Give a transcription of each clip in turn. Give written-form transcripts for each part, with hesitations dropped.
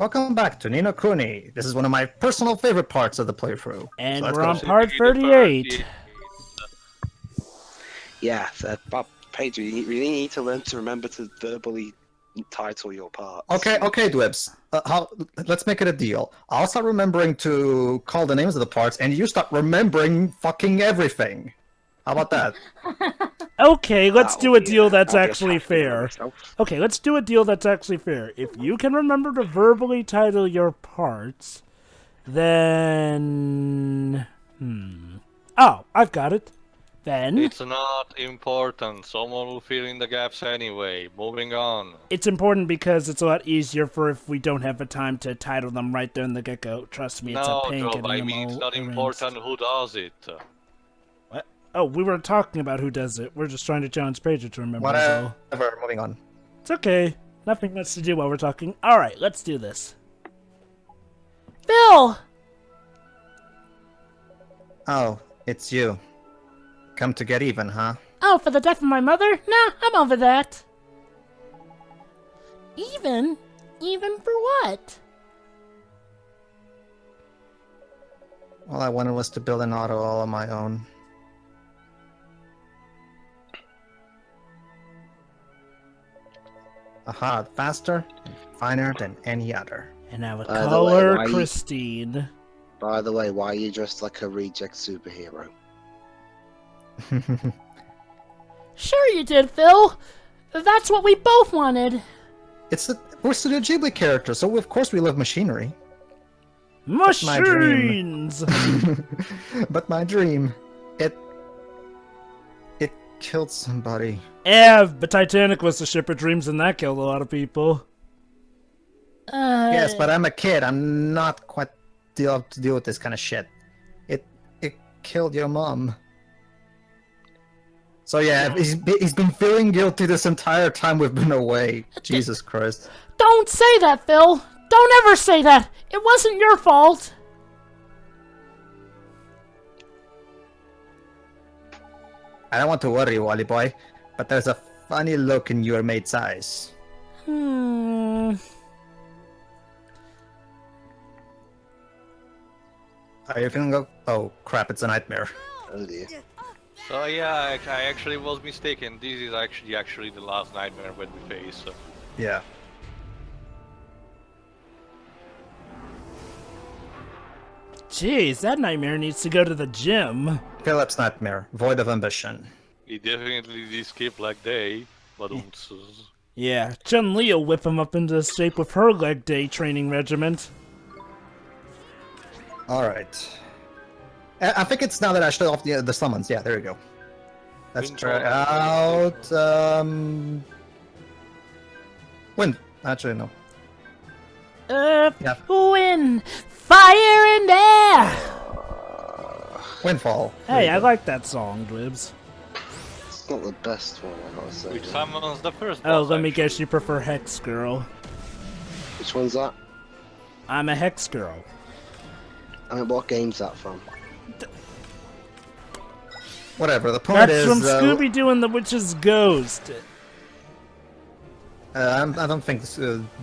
Welcome back to Ni no Kuni. This is one of my personal favorite parts of the playthrough. And So we're on part 38. Yeah, but Pedro, you really need to learn to remember to verbally title your parts. Okay, Dwebs. Let's make it a deal. I'll start remembering to call the names of the parts, and you start remembering fucking everything. How about that? Okay, let's do a deal that's I'll be actually attacking fair. myself. Okay, let's do a deal that's actually fair. If you can remember to verbally title your parts, then... Oh, I've got it. Then... It's not important. Someone will fill in the gaps anyway. Moving on. It's important because it's a lot easier for if we don't have the time to title them right there in the get-go. Trust me, it's No, a pain Job, getting I them mean it's all not arranged. important who does it. What? Oh, we were talking about who does it. We're just trying to challenge Pedro to remember. Whatever. So. Moving on. It's okay. Nothing much to do while we're talking. Alright, let's do this. Bill! Oh, it's you. Come to get even, huh? Oh, for the death of my mother? Nah, I'm over that. Even? Even for what? All I wanted was to build an auto all on my own. Aha, faster and finer than any other. And I would By the call way, her why you- Christine. By the way, why are you dressed like a reject superhero? Sure you did, Phil. That's what we both wanted. We're Studio Ghibli characters, so of course we love machinery. my dream. Machines! But my dream, it killed somebody. Yeah, but Titanic was the ship of dreams and that killed a lot of people. Yes, but I'm a kid. I'm not quite able to deal with this kind of shit. It killed your mom. So yeah, he's been feeling guilty this entire time we've been away. Jesus Christ. Don't say that, Phil! Don't ever say that! It wasn't your fault! I don't want to worry, Wally boy, but there's a funny look in your mate's eyes. Are you feeling oh crap, it's a nightmare. Oh dear. So yeah, I actually was mistaken. This is actually the last nightmare when we face. Yeah. Jeez, that nightmare needs to go to the gym. Philip's nightmare, void of ambition. He definitely did skip leg day, but Yeah, Chun-Li will whip him up into shape with her leg day training regiment. Alright. I think it's now that I shut off the summons. Yeah, there you go. Let's try out... Wind. Actually, no. Earth, Yeah. wind, fire, and air! Windfall. Hey, I like that song, Dwibs. It's not the best one, I gotta say. which summons the first Oh, boss, let me actually. guess, you prefer Hex Girl. Which one's that? I'm a Hex Girl. I mean, what game's that from? Whatever, the point That's is... from Scooby-Doo and the Witch's Ghost. I don't think this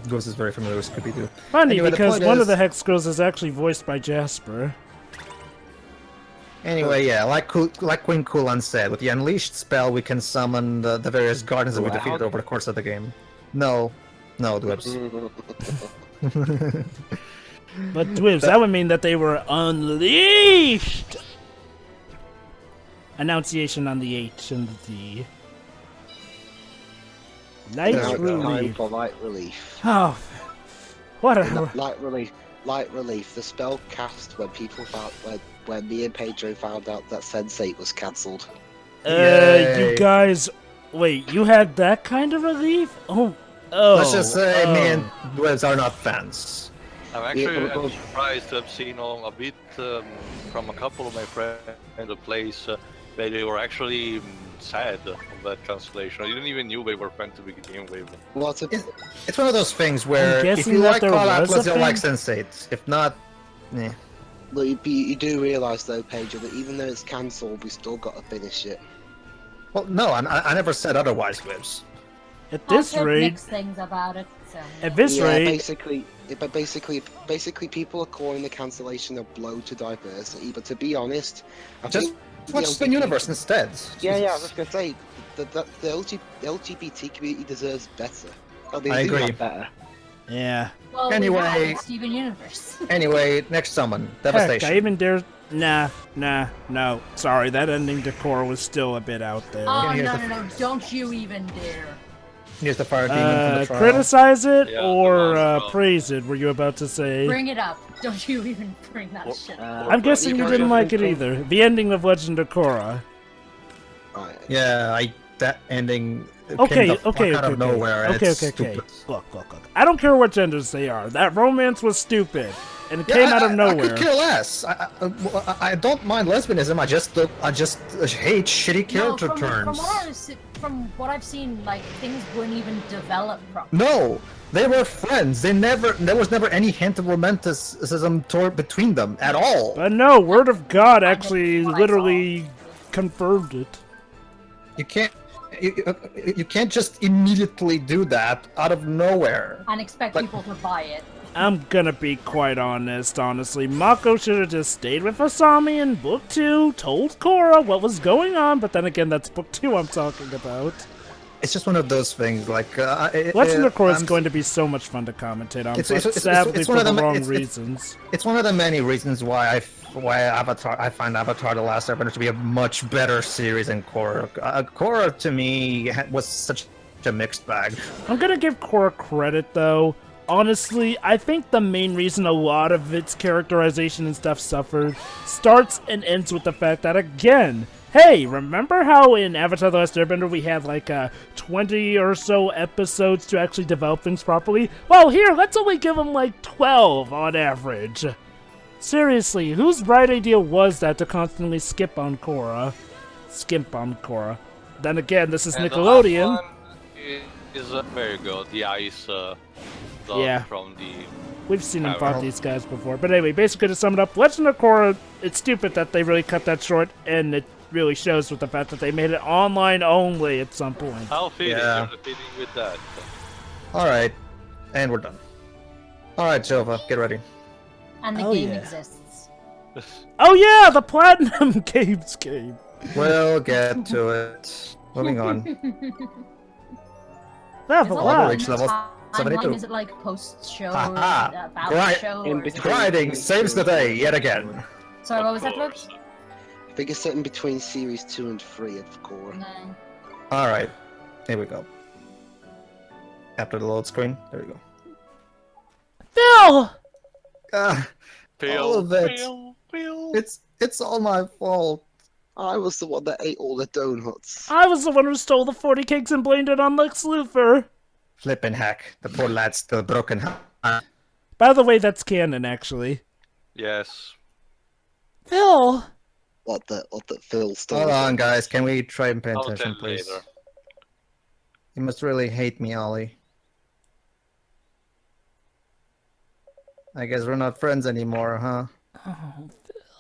Ghost is very familiar with Scooby-Doo. Funny, Anyway, the because point one of is- the Hex Girls is actually voiced by Jasper. Anyway, yeah, like Queen Kulan said, with the Unleashed spell, we can summon the various guardians that we defeated Loud? over the course of the game. No, Dwebs. But Dwibs, that would mean that they were unleashed! Enunciation on the H and the D. Light Now it's time relief. for light relief. Oh, what a... Light relief. The spell cast when people found when me and Pedro found out that Sense8 was cancelled. Yay. You guys... Wait, you had that kind of relief? Oh, Let's just say me oh. and Dwebs are not fans. I'm actually Yeah, but- surprised to have seen a bit from a couple of my friends in the place where they were actually sad of that cancellation. I didn't even knew they were meant to begin with. Well, it's a, It's one of those things where if guessing you that like there Call was a Atlas, you'll like thing? Sense8. If not, eh. look, you do realise though, Pedro, that even though it's cancelled, we still got to finish it. Well, no, I never said otherwise, Dwebs. At this I've heard rate, mixed things about it. So. at this Yeah, rate, basically, but basically, people are calling the cancellation a blow to diversity. But to be honest, I Just think watch the universe instead. Yeah, I was Jesus. just gonna say the LGBT community deserves better. Oh, they I do agree. have better. Yeah. Well, Anyway- we have Steven Universe. Anyway, next summon. Heck, Devastation. I even dare. Nah, no. Sorry, that ending decor was still a bit out there. Oh, here's no, the- no, no. Don't you even dare. Here's the fire demon from the trial. Criticize it Yeah, or the last one. praise it? Were you about to say? Bring it up. Don't you even bring that shit up. I'm guessing you You didn't guys like it think- either. The ending of Legend of Korra. Right. Yeah, that ending Okay, came the fuck okay, out okay, of nowhere. and okay, it's okay, okay. stupid. Look. I don't care what genders they are. That romance was stupid, and it Yeah, came out of I nowhere. could care less. I don't mind lesbianism. I just hate shitty character no, turns. From what I've seen, like, things weren't even developed properly. No, they were friends. There was never any hint of romanticism between them at all. But no, Word of God actually what I literally confirmed it. You can't. You can't just immediately do that out of nowhere. And expect But- people to buy it. I'm gonna be quite honestly. Mako should have just stayed with Asami in Book 2, told Korra what was going on, but then again, that's Book 2 I'm talking about. It's just one of those things. Like Legend of Korra is I'm- going to be so much fun to commentate on, It's- but it's- it's- sadly it's for one of the them- wrong it's- reasons. It's one of the many reasons why I find Avatar: The Last Airbender to be a much better series than Korra. Korra to me was such a mixed bag. I'm gonna give Korra credit though. Honestly, I think the main reason a lot of its characterization and stuff suffered starts and ends with the fact that, again, hey, remember how in Avatar: The Last Airbender we had like 20 or so episodes to actually develop things properly? Well, here, let's only give them like 12 on average. Seriously, whose bright idea was that to constantly skip on Korra? Skimp on Korra. Then again, this is And Nickelodeon. The last one is very good. The ice dog Yeah. from the... We've seen him Oh, fight well. these guys before. But anyway, basically to sum it up, Legend of Korra, it's stupid that they really cut that short, and it really shows with the fact that they made it online only at some point. How fitting, Yeah. you're fitting with that. All right, and we're done. All right, Jova, get ready. And the Oh, game yeah. exists. Oh yeah, the Platinum Games game! We'll get to it. Moving on. Yeah, Is but it wow. wow. Reach level timeline? 72. Is it like post-show, Ha-ha. about Gri- the show? in Or is it... between. Grinding saves the day yet again. Sorry, what was that, Of course. folks? I think it's something between series 2 and 3 of Korra. No. All right, here we go. After the load screen, there we go. Phil! Ah, Peel, all of it. peel. It's all my fault. I was the one that ate all the donuts. I was the one who stole the 40 cakes and blamed it on Lex Luthor. Flippin' hack. The poor lad's still broken. By the way, that's canon, actually. Yes. Phil! What the Phil stole. Hold on, guys. Can we try and pay I'll attention, tell please? later. You must really hate me, Ollie. I guess we're not friends anymore, huh? Oh,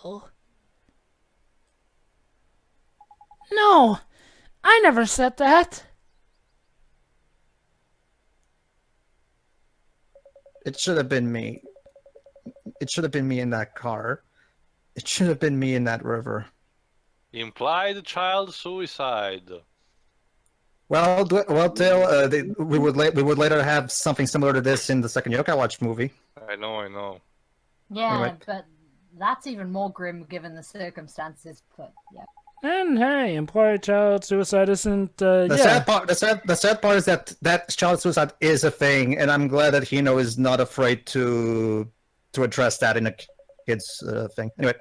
Phil. No! I never said that! It should have been me. It should have been me in that car. It should have been me in that river. Implied child suicide. Well, Dale, we would later have something similar to this in the second Yokai Watch movie. I know. Yeah, Anyway. but that's even more grim given the circumstances. But yeah, And hey, implied child suicide isn't, The sad part is that child suicide is a thing, and I'm glad that Hino is not afraid to address that in a kid's thing. Anyway,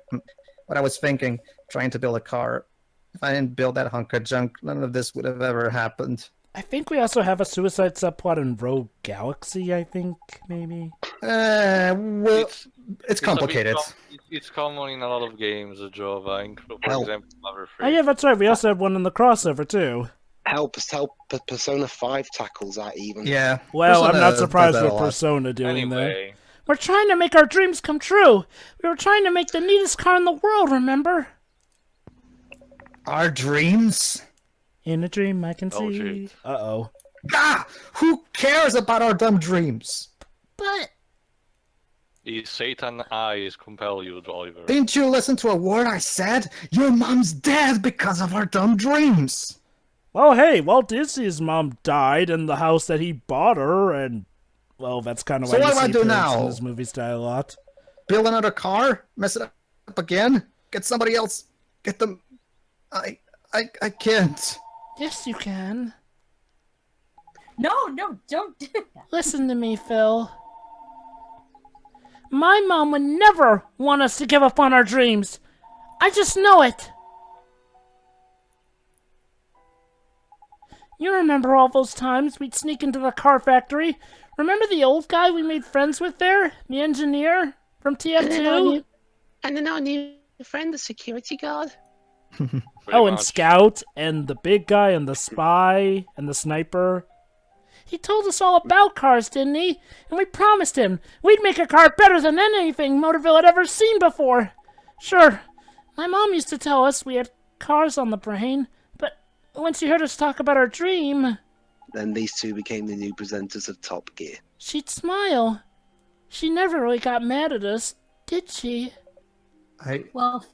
what I was thinking, trying to build a car. If I didn't build that hunk of junk, none of this would have ever happened. I think we also have a suicide subplot in Rogue Galaxy, I think, maybe? Well, it's a bit complicated. It's common in a lot of games, Jova, for Well- example, Lover Oh yeah, that's right, we also had one in the crossover, too. Help Persona 5 tackles that even. Yeah. Well, I'm Persona not does surprised that a with lot. Persona doing that. Anyway, We're trying to make our dreams come true! We were trying to make the neatest car in the world, remember? Our dreams? In a dream I can Oh, see... shit. Uh-oh. Ah! Who cares about our dumb dreams? But... The Satan eyes compel you, Oliver. Didn't you listen to a word I said? Your mom's dead because of her dumb dreams. Well, hey, Walt Disney's mom died in the house that he bought her, and, well, that's kind of So why what you do I see do parents in now? this movie style a lot. Build another car? Mess it up again? Get somebody else? Get them... I can't. Yes, you can. No, don't do that. Listen to me, Phil. My mom would never want us to give up on our dreams. I just know it. You remember all those times we'd sneak into the car factory? Remember the old guy we made friends with there? The engineer from TF2? And then our new friend, the security guard. Oh, and Scout, and the big guy, and the spy, and the sniper. He told us all about cars, didn't he? And we promised him we'd make a car better than anything Motorville had ever seen before. Sure, my mom used to tell us we had cars on the brain, but when she heard us talk about our dream, Then these two became the new presenters of Top Gear. she'd smile. She never really got mad at us, did she? Well,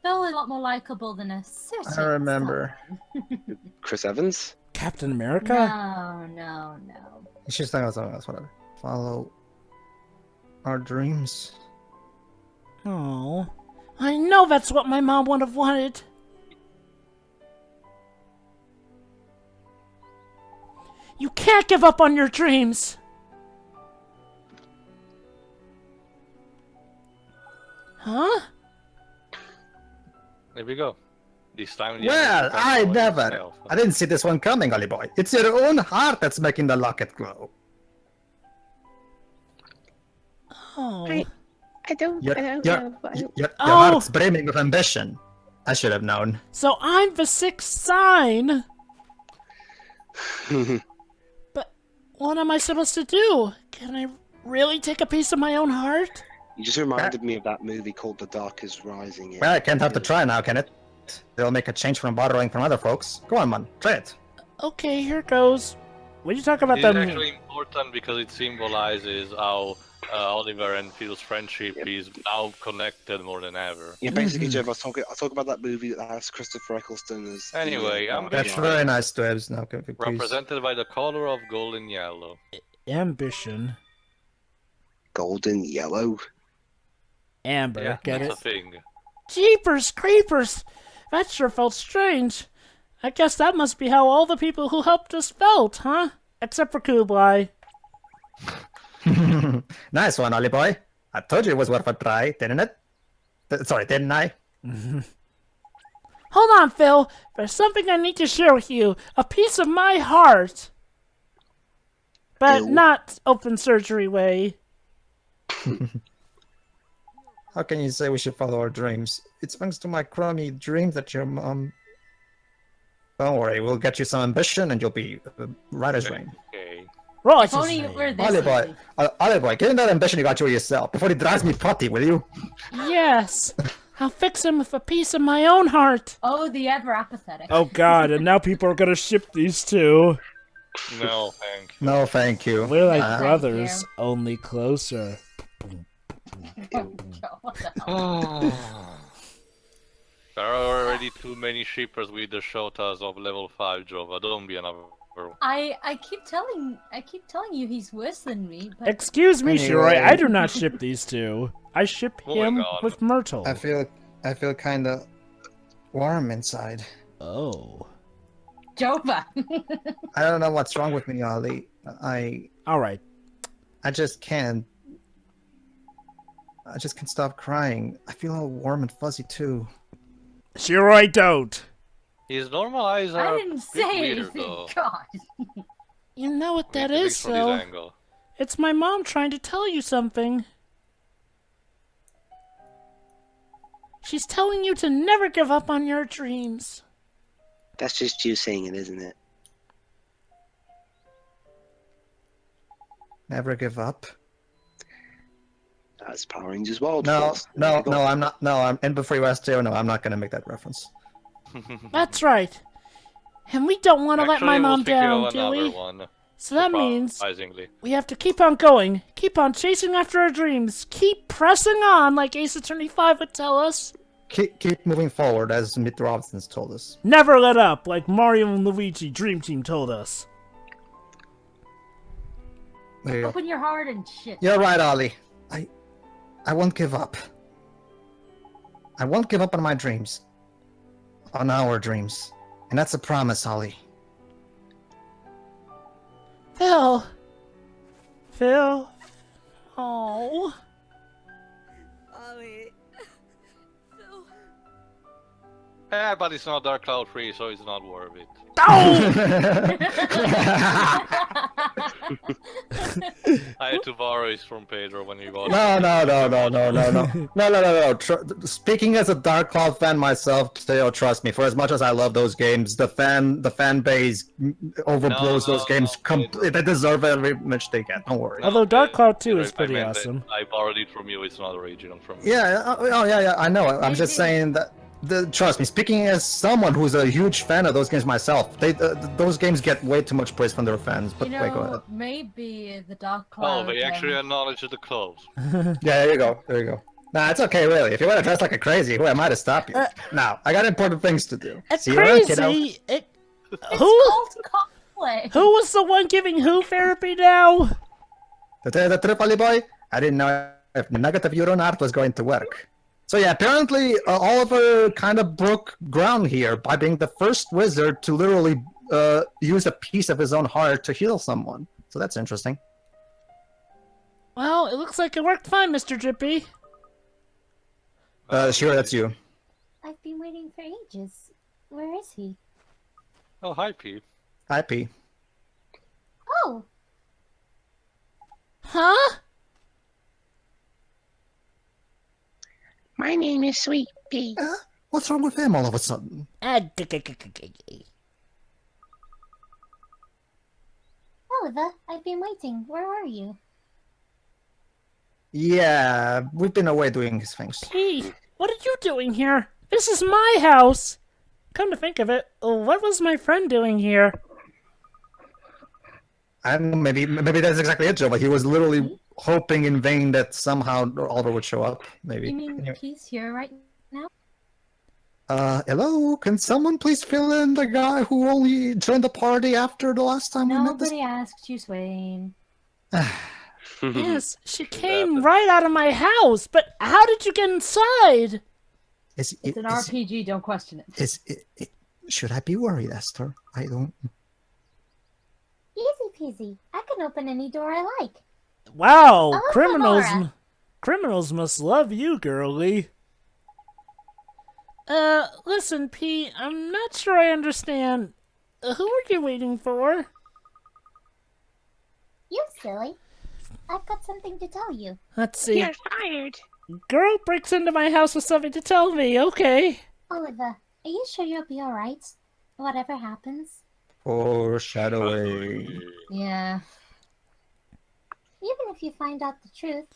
Phil is a lot more likable than a certain. I remember. Chris Evans? Captain America? No. She's talking about something else, whatever. Follow our dreams. Oh, I know that's what my mom would have wanted. You can't give up on your dreams. Huh? There we go. This time. Well, I didn't see this one coming, Ollie boy. It's your own heart that's making the locket glow. Oh. I don't know. But Your Oh. heart's brimming with ambition. I should have known. So I'm the sixth sign. But what am I supposed to do? Can I really take a piece of my own heart? You just reminded me of that movie called The Dark is Rising. Yeah. Well, I can't have to try now, can it? They'll make a change from borrowing from other folks. Go on, man. Try it. Okay, here goes. When you talk about It's them, actually important because it symbolizes how Oliver and Phil's friendship is now connected more than ever. Yeah, basically, Jeff, I was talking about that movie that has Christopher Eccleston as. Anyway, I'm That's Yeah. very nice to have now. Please. Represented by the color of golden yellow. ambition, Golden Yellow. amber, Yeah, get that's it? a thing. Jeepers creepers! That sure felt strange. I guess that must be how all the people who helped us felt, huh? Except for Kublai. Nice one, Ollie boy. I told you it was worth a try, didn't it? Sorry, didn't I? Hold on, Phil. There's something I need to share with you. A piece of my heart. But Ew. not open surgery way. How can you say we should follow our dreams? It's thanks to my crummy dream that your mom... Don't worry, we'll get you some ambition and you'll be right as rain. Okay. Right, If only it were this Ollie boy, easy. Ollie boy, get in that ambition you got you yourself before he drives me potty, will you? Yes. I'll fix him with a piece of my own heart. Oh, the ever apathetic. Oh god, and now people are gonna ship these two. No, thank you. No, thank you. We're like Uh, brothers, only closer. Oh, God, what the hell? There are already too many shippers with the Shotas of level 5, Jova. Don't be another one. I keep telling you he's worse than me, but Excuse me, Anyway. Shiroi, I do not ship these two. I ship Moving him on. with Myrtle. I feel kind of warm inside. Oh. Jova. I don't know what's wrong with me, Ollie. Alright. I just can't stop crying. I feel all warm and fuzzy too. Shiroi, don't. His normal eyes I are didn't a bit say weird, anything. though. God. You know what that At least is, from this Phil. angle. It's my mom trying to tell you something. She's telling you to never give up on your dreams. That's just you saying it, isn't it? Never give up. That's Power Rangers Wild No, Force. no, no, I'm not. No, I'm in before you STO. No, I'm not gonna make that reference. That's right. And we don't want to let Actually, my we'll mom think of down, do another we? one. So that means Surprisingly. we have to keep on going, keep on chasing after our dreams, keep pressing on like Ace Attorney 5 would tell us. Keep moving forward, as Mitt Robinson's told us. Never let up, like Mario and Luigi Dream Team told us. There you go. Open your heart and shit. You're right, Ollie. I won't give up. I won't give up on my dreams. On our dreams. And that's a promise, Ollie. Phil. Oh. Ollie. Phil. Yeah, but it's not Dark Cloud free, so it's not worth it. I had to borrow it from Pedro when he was. No. Speaking as a Dark Cloud fan myself, Theo, trust me. For as much as I love those games, the fan base overblows those games. They deserve every much they get. Don't worry. Although Dark Cloud 2 is I pretty meant that awesome. I borrowed it from you. It's not original from me. Yeah. Yeah. I know. I'm just saying that. Trust me, speaking as someone who's a huge fan of those games myself, those games get way too much praise from their fans. But You wait, go know, ahead. maybe the Dark Oh, Cloud. they actually acknowledge the clothes. Yeah, there you go. Nah, it's okay, really. If you want to dress like a crazy, who am I to stop you? Now, I got important things to do. It's See you around, kiddo. crazy. It's Who called cosplay. was the one giving who therapy now? To tell you the truth, Ollie boy, I didn't know if negative Euron art was going to work. So yeah, apparently Oliver kind of broke ground here by being the first wizard to literally use a piece of his own heart to heal someone. So that's interesting. Well, it looks like it worked fine, Mr. Drippy. Sure, that's you. I've been waiting for ages. Where is he? Oh, hi, Pete. Hi, P. Oh, Huh? My name is Sweet Pea. What's wrong with him all of a sudden? Oliver, I've been waiting. Where are you? Yeah, we've been away doing his things. Hey, what are you doing here? This is my house! Come to think of it, what was my friend doing here? I don't know, maybe that's exactly it, Joe, but he was literally hoping in vain that somehow Oliver would show up, maybe. You mean Anyway. he's here right now? Hello? Can someone please fill in the guy who only joined the party after the last time we met this? Nobody asked you, Swain. Yes, she came right out of my house, but how did you get inside? It's an RPG, don't question it. Should I be worried, Esther? I don't... Easy peasy. I can open any door I like. Wow, Oh, criminals must love you, girlie. Listen, Pete, I'm not sure I understand. Who are you waiting for? You silly. I've got something to tell you. Let's see. You're fired. Girl breaks into my house with something to tell me, okay. Oliver, are you sure you'll be alright? Whatever happens? Foreshadowing. Yeah. Even if you find out the truth.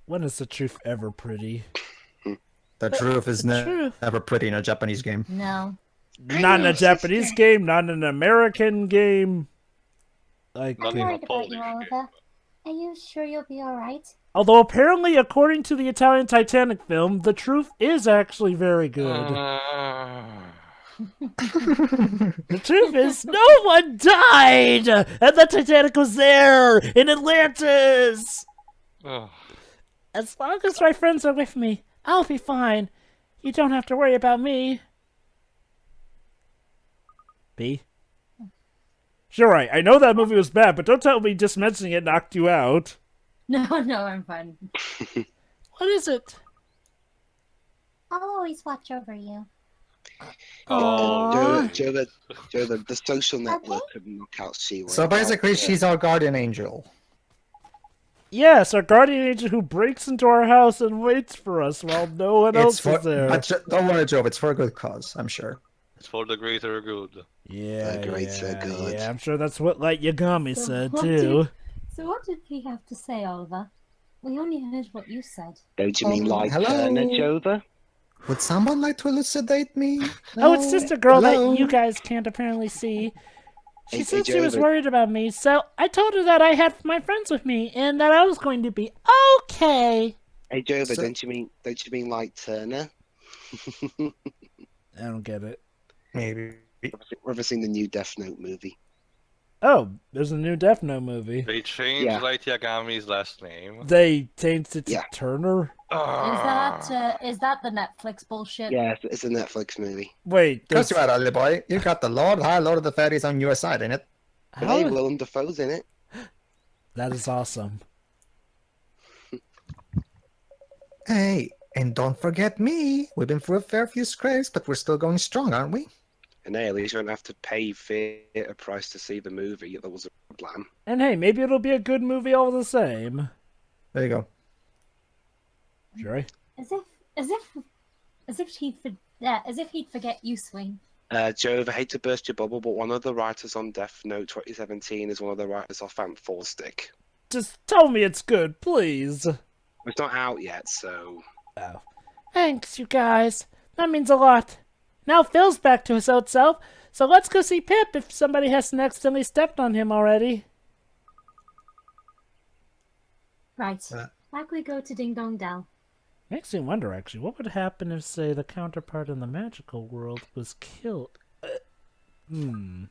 When is the truth ever pretty? The truth is truth. never pretty in a Japanese game. No. Not in a Japanese game, not in an American game. Like, Not I'm in a worried about you, Polish Oliver. Are you sure you'll be alright? although apparently, according to the Italian Titanic film, the truth is actually very good. The truth is, no one died! And the Titanic was there! In Atlantis! As long as my friends are with me, I'll be fine. You don't have to worry about me. B? Sure, right. I know that movie was bad, but don't tell me just mentioning it knocked you out. No, I'm fine. What is it? I'll always watch over you. Aww. Joe, the social network of knockouts she So basically, she's our guardian angel. Yes, our guardian angel who breaks into our house and waits for us while no one else is there. But don't worry, Joe. It's for a good cause, I'm sure. It's for the greater good. Yeah, The greater good. yeah, I'm sure that's what Light Yagami said, what too. So what did he have to say, Oliver? We only heard what you said. Don't you mean like hello? Jova? Would someone like to elucidate me? Oh, it's just a girl Hello? that you guys can't apparently see. She said she was worried about me, so I told her that I had my friends with me and that I was going to be okay. Hey Jova, So- don't you mean like Turner? I don't get it. Maybe. Ever seen the new Death Note movie? Oh, there's a new Death Note movie. They changed Yeah. Light Yagami's last name. They changed it to Yeah. Turner? Is that the Netflix bullshit? Yeah, it's a Netflix movie. Wait, That's there's... right, Ollie boy. You got the High Lord of the Fairies on your side, ain't it? But How hey, is- Willem Dafoe's in it. That is awesome. Hey, and don't forget me. We've been through a fair few scrapes, but we're still going strong, aren't we? And hey, at least you don't have to pay theatre price to see the movie. That was a plan. And hey, maybe it'll be a good movie all the same. There you go. Jerry? As if he'd forget you, Swing. Jove, I hate to burst your bubble, but one of the writers on Death Note 2017 is one of the writers of Fan 4 Stick. Just tell me it's good, please. It's not out yet, so... Oh. Thanks, you guys. That means a lot. Now Phil's back to his old self, so let's go see Pip if somebody hasn't accidentally stepped on him already. Right. Like we go to Ding Dong Dell. Makes me wonder, actually, what would happen if, say, the counterpart in the magical world was killed? The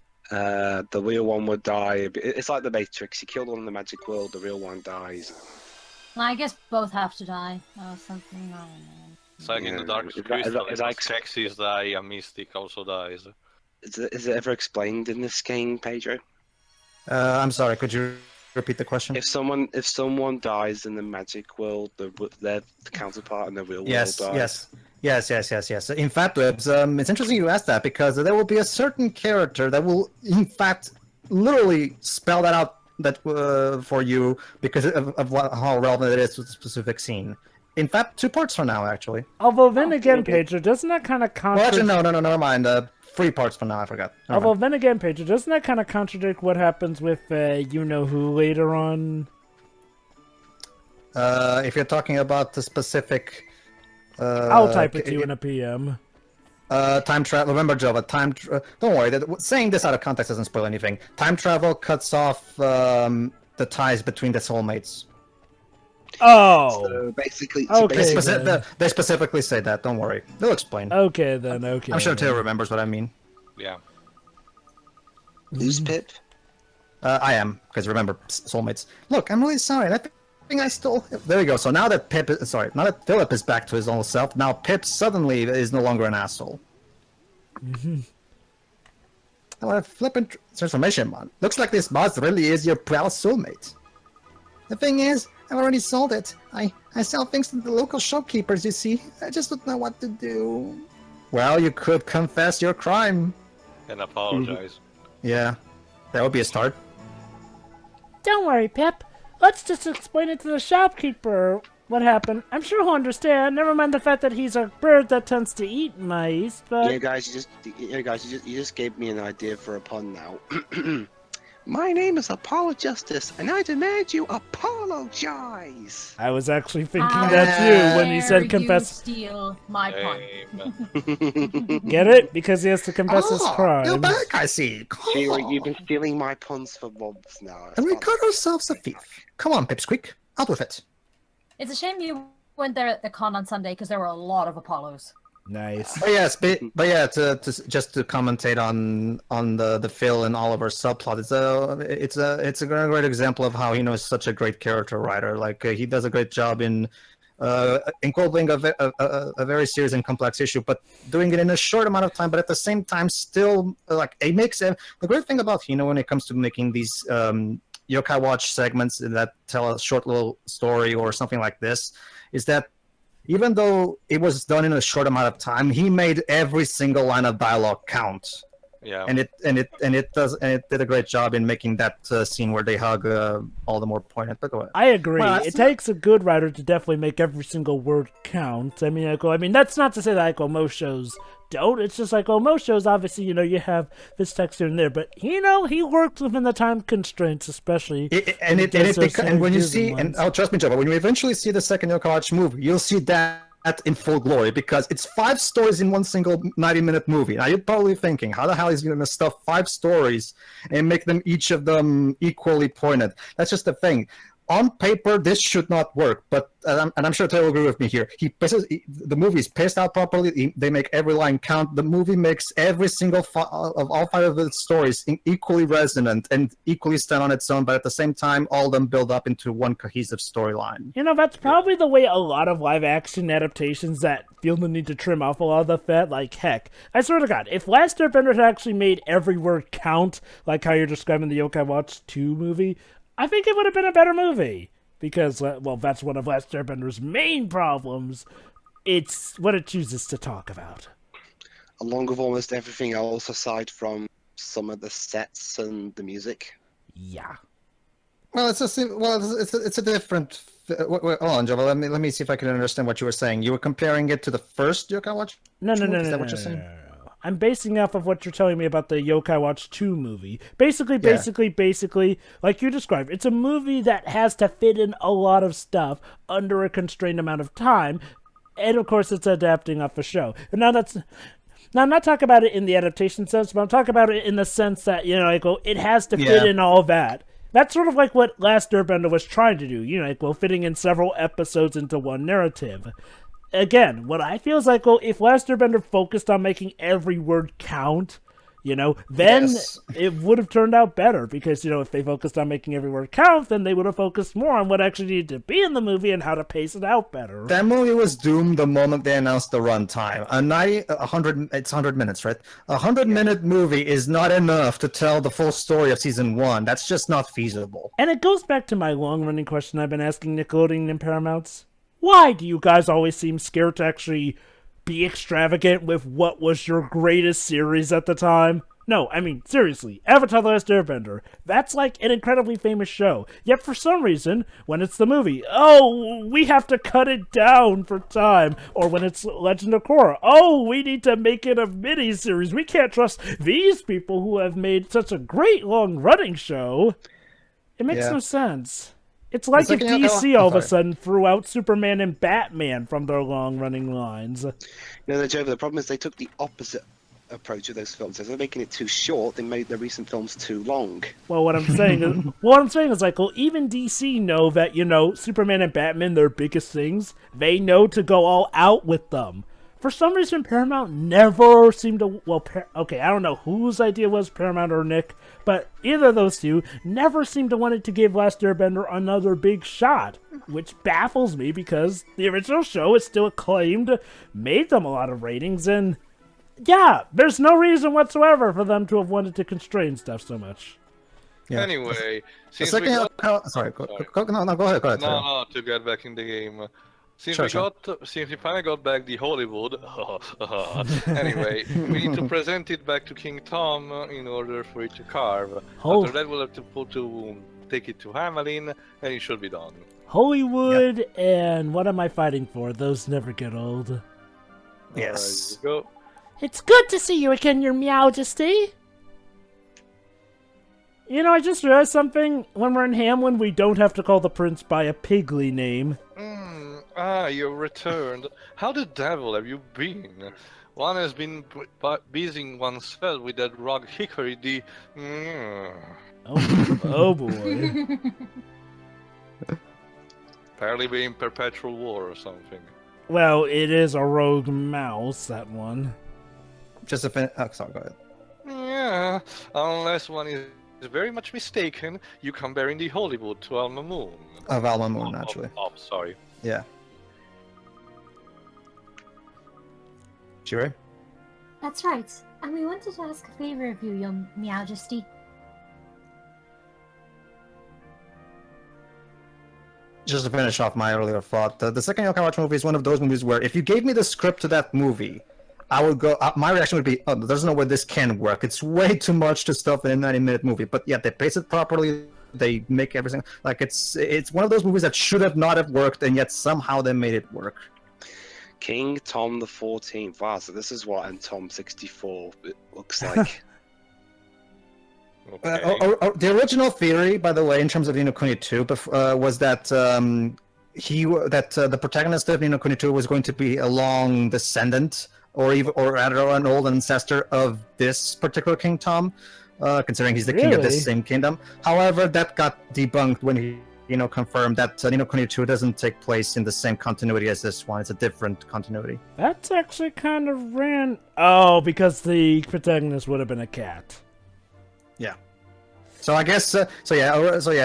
real one would die. It's like the Matrix. You kill one in the magic world, the real one dies. Well, I guess both have to die. Or something, I don't know. It's like in the Yeah, Dark is that- Crystal, is that- Xerxes die, and Mystic also dies. Is it ever explained in this game, Pedro? I'm sorry, could you repeat the question? If someone dies in the magic world, their counterpart in the real Yes, world dies. yes. In fact, Webs, it's interesting you asked that because there will be a certain character that will, in fact, literally spell that out for you because of how relevant it is to the specific scene. In fact, 2 parts from now, actually. Although then again, Pedro, doesn't that kind of Well, actually, contradict... no, never mind. 3 parts from now, I forgot. Never Although mind. then again, Pedro, doesn't that kind of contradict what happens with you-know-who later on? If you're talking about the specific... I'll type it to you in a PM. Time travel. Remember, Jova. Don't worry. Saying this out of context doesn't spoil anything. Time travel cuts off the ties between the soulmates. Oh! So basically, Okay. then. They specifically say that. Don't worry. They'll explain. Okay, then, okay. I'm sure then. Taylor remembers what I mean. Yeah. who's Pip? I am, because remember, soulmates. Look, I'm really sorry. That thing I stole. There you go. So now that now that Philip is back to his old self, now Pip suddenly is no longer an asshole. What a flippant transformation, man. Looks like this boss really is your proud soulmate. The thing is, I've already sold it. I sell things to the local shopkeepers, you see. I just don't know what to do. Well, you could confess your crime. And apologize. Yeah, that would be a start. Don't worry, Pip. Let's just explain it to the shopkeeper what happened. I'm sure he'll understand. Never mind the fact that he's a bird that tends to eat mice, but... Yeah, guys, you just gave me an idea for a pun now. My name is Apollo Justice, and I demand you apologize. I was actually thinking How that too when you dare said you confess. steal my pun. Same. Get it? Because he has to confess his You're crime. back, I see. You've been stealing my puns for months now. And we got ourselves a thief. Come on, Pipsqueak. Out with it. It's a shame you went there at the con on Sunday because there were a lot of Apollos. Nice. But yes, but yeah, just to commentate on the Phil and Oliver subplot, it's a great example of how is such a great character writer. Like he does a great job in incorporating a very serious and complex issue, but doing it in a short amount of time. But at the same time, still like it makes the great thing about when it comes to making these Yokai Watch segments that tell a short little story or something like this, is that even though it was done in a short amount of time, he made every single line of dialogue count. Yeah. And it did a great job in making that scene where they hug all the more poignant. But go ahead. I agree. Well, It that's takes a good writer to definitely make every single word count. I mean, that's not to say that most shows don't. It's just most shows, obviously, you have this text here and there, but he works within the time constraints, especially. And when you see, and trust me, Joe, when you eventually see the second Yokai Watch move, you'll see that in full glory, because it's 5 stories in one single 90-minute movie. Now you're probably thinking, how the hell is he going to stuff 5 stories and make them each of them equally pointed? That's just the thing. On paper, this should not work, but and I'm sure Taylor will agree with me here. The movie is paced out properly. They make every line count. The movie makes every single of all 5 of its stories equally resonant and equally stand on its own, but at the same time, all of them build up into one cohesive storyline. You know, that's probably the way a lot of live-action adaptations that feel the need to trim off a lot of the fat. Like, heck, I swear to God, if Last Airbender had actually made every word count, like how you're describing the Yokai Watch 2 movie, I think it would have been a better movie. Because, well, that's one of Last Airbender's main problems. It's what it chooses to talk about. Along with almost everything else aside from some of the sets and the music. Yeah. Well, it's a different. Hold on, Java. Let me see if I can understand what you were saying. You were comparing it to the first Yokai Watch? No. Is that what you're saying? I'm basing off of what you're telling me about the Yokai Watch 2 movie. Basically, like you described, it's a movie that has to fit in a lot of stuff under a constrained amount of time, and of course it's adapting off a show. And now I'm not talking about it in the adaptation sense, but I'm talking about it in the sense that, you know, like, well, it has to fit in all that. That's sort of like what Last Airbender was trying to do, you know, like, well, fitting in several episodes into one narrative. Again, what I feel is like, well, if Last Airbender focused on making every word count, you know, then it would have turned out better. Because, you know, if they focused on making every word count, then they would have focused more on what actually needed to be in the movie and how to pace it out better. That movie was doomed the moment they announced the runtime. It's 100 minutes, right? A 100-minute movie is not enough to tell the full story of season 1. That's just not feasible. And it goes back to my long-running question I've been asking Nickelodeon and Paramounts. Why do you guys always seem scared to actually be extravagant with what was your greatest series at the time? No, I mean, seriously, Avatar: The Last Airbender. That's like an incredibly famous show. Yet for some reason, when it's the movie, oh, we have to cut it down for time. Or when it's Legend of Korra, oh, we need to make it a mini-series. We can't trust these people who have made such a great long-running show. It makes no sense. It's like if DC all of a sudden threw out Superman and Batman from their long-running lines. No, Joe, the problem is they took the opposite approach of those films. Instead of making it too short, they made the recent films too long. Well, what I'm saying is like, well, even DC know that, you know, Superman and Batman, their biggest things, they know to go all out with them. For some reason, Paramount never seemed to... Well, okay, I don't know whose idea was, Paramount or Nick, but either of those two never seemed to want to give Last Airbender another big shot, which baffles me because the original show is still acclaimed, made them a lot of ratings, and yeah, there's no reason whatsoever for them to have wanted to constrain stuff so much. Yeah. Anyway, since go ahead. No, to get back in the game. Since we finally got back the Hollywood, anyway, we need to present it back to King Tom in order for it to carve. After that, we'll have to take it to Hamelin, and it should be done. Hollywood, and what am I fighting for? Those never get old. Yes. Right, go. It's good to see you again, Your Majesty. You know, I just realized something. When we're in Hamlin, we don't have to call the prince by a pigly name. You've returned. How the devil have you been? One has been busying oneself with that rock hickory, Oh boy. Apparently being in perpetual war or something. Well, it is a rogue mouse, that one. Just a sorry, go ahead. Yeah, unless one is very much mistaken, you come bearing the Hollywood to Al-Mamoon. Of Al-Mamoon, actually. Sorry. Yeah. Sure. That's right. And we wanted to ask a favor of you, Your Majesty. Just to finish off my earlier thought, the second Yokai Watch movie is one of those movies where if you gave me the script to that movie, I would go. My reaction would be, "Oh, there's no way this can work. It's way too much to stuff in a 90-minute movie." But yeah, they pace it properly. They make everything like it's one of those movies that should have not have worked, and yet somehow they made it work. King Tom the 14th. Wow, so this is what in Tom 64 it looks like. Okay. The original theory, by the way, in terms of Kuni 2, was that the protagonist of Ni no Kuni 2 was going to be a long descendant, or rather an old ancestor of this particular King Tom, considering he's the king of Really? this same kingdom. However, that got debunked when he confirmed that Ni no Kuni 2 doesn't take place in the same continuity as this one. It's a different continuity. That's actually kind of Oh, because the protagonist would have been a cat. Yeah. So I guess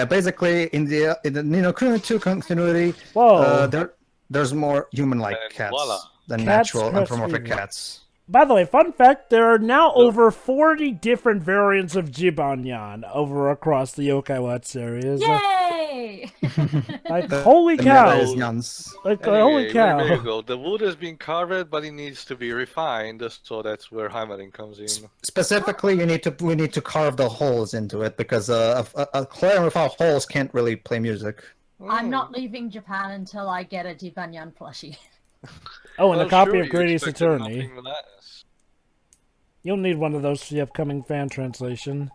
basically in the Ni no Kuni 2 continuity, Whoa. there's more human-like And cats voila. than Cats natural must anthropomorphic be- cats. By the way, fun fact, there are now over 40 different variants of Jibanyan over across the Yokai Watch series. Yay! Like, holy The cow. meta is nuns. Like, Anyway, holy cow. there you go. The wood has been carved, but it needs to be refined, so that's where hammering comes in. Specifically, we need to carve the holes into it because a clarion without holes can't really play music. I'm not leaving Japan until I get a Jibanyan plushie. Oh, and a Well, copy sure, of you Grady's expected Attorney. nothing less. You'll need one of those for the upcoming fan translation.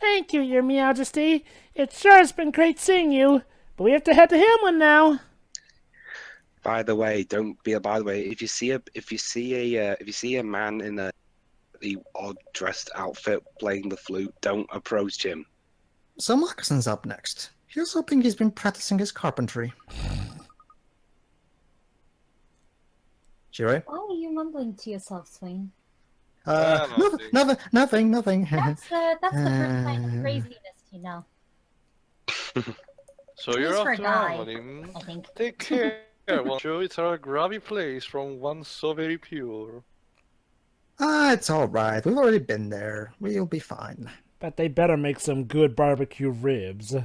Thank you, Your Majesty. It sure has been great seeing you, but we have to head to Hamlin now. By the way, if you see a man in a the odd dressed outfit playing the flute, don't approach him. So Moccason's up next. Here's hoping he's been practicing his carpentry. Shirai? Why are you mumbling to yourself, Swain? Nothing. That's the first kind of craziness, you know. So you're least for off a to guy, Hamlin. I think. Take care, won't you? It's a grubby place from one so very pure. It's alright. We've already been there. We'll be fine. But they better make some good barbecue ribs.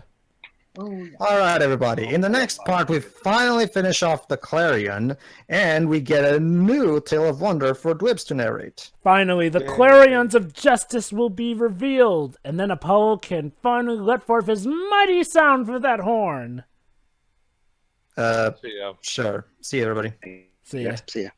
Oh, yeah. Alright, everybody. In the next part, we finally finish off the Clarion, and we get a new Tale of Wonder for Dwibs to narrate. Finally, the Clarions of Justice will be revealed, and then Apollo can finally let forth his mighty sound for that horn. See ya. Sure. See you, everybody. See ya. See ya.